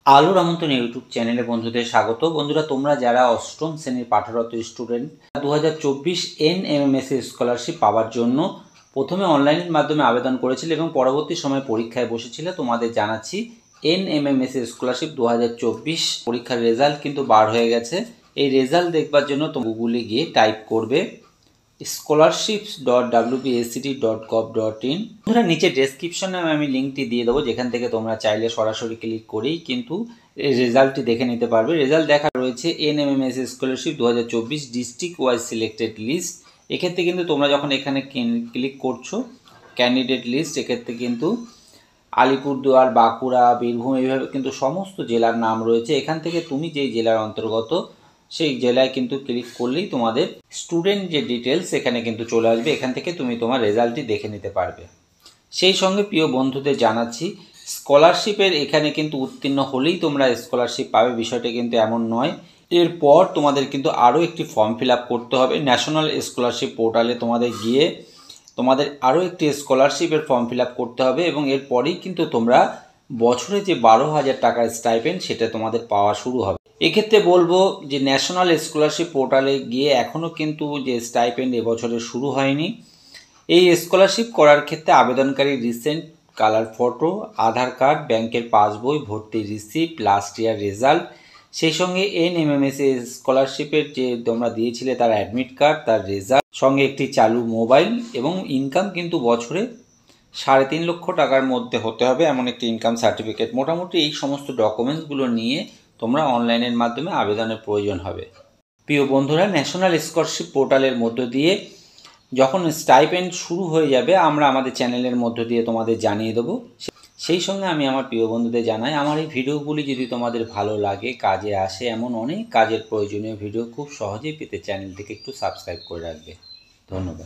আলোর আমন্ত্রণ ইউটিউব চ্যানেলে বন্ধুদের স্বাগত। বন্ধুরা, তোমরা যারা অষ্টম শ্রেণীর পাঠরত স্টুডেন্ট 2024 NMMS স্কলারশিপ পাওয়ার জন্য প্রথমে অনলাইনের মাধ্যমে আবেদন করেছিলে এবং পরবর্তী সময় পরীক্ষায় বসেছিলে, তোমাদের জানাচ্ছি NMMS স্কলারশিপ 2024 পরীক্ষার রেজাল্ট কিন্তু বার হয়ে গেছে। এই রেজাল্ট দেখবার জন্য তুমি গুগলে গিয়ে টাইপ করবে scholarships.wpscity.gov.in। বন্ধুরা, নিচে ডেসক্রিপশনে আমি লিঙ্কটি দিয়ে দেবো, যেখান থেকে তোমরা চাইলে সরাসরি ক্লিক করেই কিন্তু রেজাল্টটি দেখে নিতে পারবে। রেজাল্ট দেখা রয়েছে NMMS scholarship 2024 district wise selected list. এক্ষেত্রে কিন্তু তোমরা যখন এখানে ক্লিক করছো ক্যান্ডিডেট লিস্ট, এক্ষেত্রে কিন্তু আলিপুরদুয়ার, বাঁকুড়া, বীরভূম এইভাবে কিন্তু সমস্ত জেলার নাম রয়েছে। এখান থেকে তুমি যেই জেলার অন্তর্গত সেই জেলায় কিন্তু ক্লিক করলেই তোমাদের স্টুডেন্ট যে ডিটেলস এখানে কিন্তু চলে আসবে। এখান থেকে তুমি তোমার রেজাল্টটি দেখে নিতে পারবে। সেই সঙ্গে প্রিয় বন্ধুদের জানাচ্ছি, স্কলারশিপের এখানে কিন্তু উত্তীর্ণ হলেই তোমরা স্কলারশিপ পাবে, বিষয়টা কিন্তু এমন নয়। এরপর তোমাদের কিন্তু আরও একটি ফর্ম ফিল আপ করতে হবে। ন্যাশনাল স্কলারশিপ পোর্টালে তোমাদের গিয়ে তোমাদের আরও একটি স্কলারশিপের ফর্ম ফিল আপ করতে হবে এবং এরপরেই কিন্তু তোমরা বছরে যে 12,000 টাকার স্টাইপেন্ড সেটা তোমাদের পাওয়া শুরু হবে। এক্ষেত্রে বলবো যে ন্যাশনাল স্কলারশিপ পোর্টালে গিয়ে এখনও কিন্তু যে স্টাইপেন্ড এবছরে শুরু হয়নি। এই স্কলারশিপ করার ক্ষেত্রে আবেদনকারী রিসেন্ট কালার ফটো, আধার কার্ড, ব্যাংকের পাসবই, ভর্তির রিসিপ্ট, লাস্ট ইয়ার রেজাল্ট, সেই সঙ্গে NMMS স্কলারশিপের যে তোমরা দিয়েছিলে তার অ্যাডমিট কার্ড, তার রেজাল্ট, সঙ্গে একটি চালু মোবাইল এবং ইনকাম কিন্তু বছরে 3.5 লক্ষ টাকার মধ্যে হতে হবে এমন একটি ইনকাম সার্টিফিকেট। মোটামুটি এই সমস্ত ডকুমেন্টসগুলো নিয়ে তোমরা অনলাইনের মাধ্যমে আবেদনের প্রয়োজন হবে। প্রিয় বন্ধুরা, ন্যাশনাল স্কলারশিপ পোর্টালের মধ্য দিয়ে যখন স্টাইপেন্ড শুরু হয়ে যাবে আমরা আমাদের চ্যানেলের মধ্য দিয়ে তোমাদের জানিয়ে দেবো। সেই সঙ্গে আমি আমার প্রিয় বন্ধুদের জানাই, আমার এই ভিডিওগুলি যদি তোমাদের ভালো লাগে, কাজে আসে, এমন অনেক কাজের প্রয়োজনীয় ভিডিও খুব সহজেই পেতে চ্যানেলটিকে একটু সাবস্ক্রাইব করে রাখবে। ধন্যবাদ।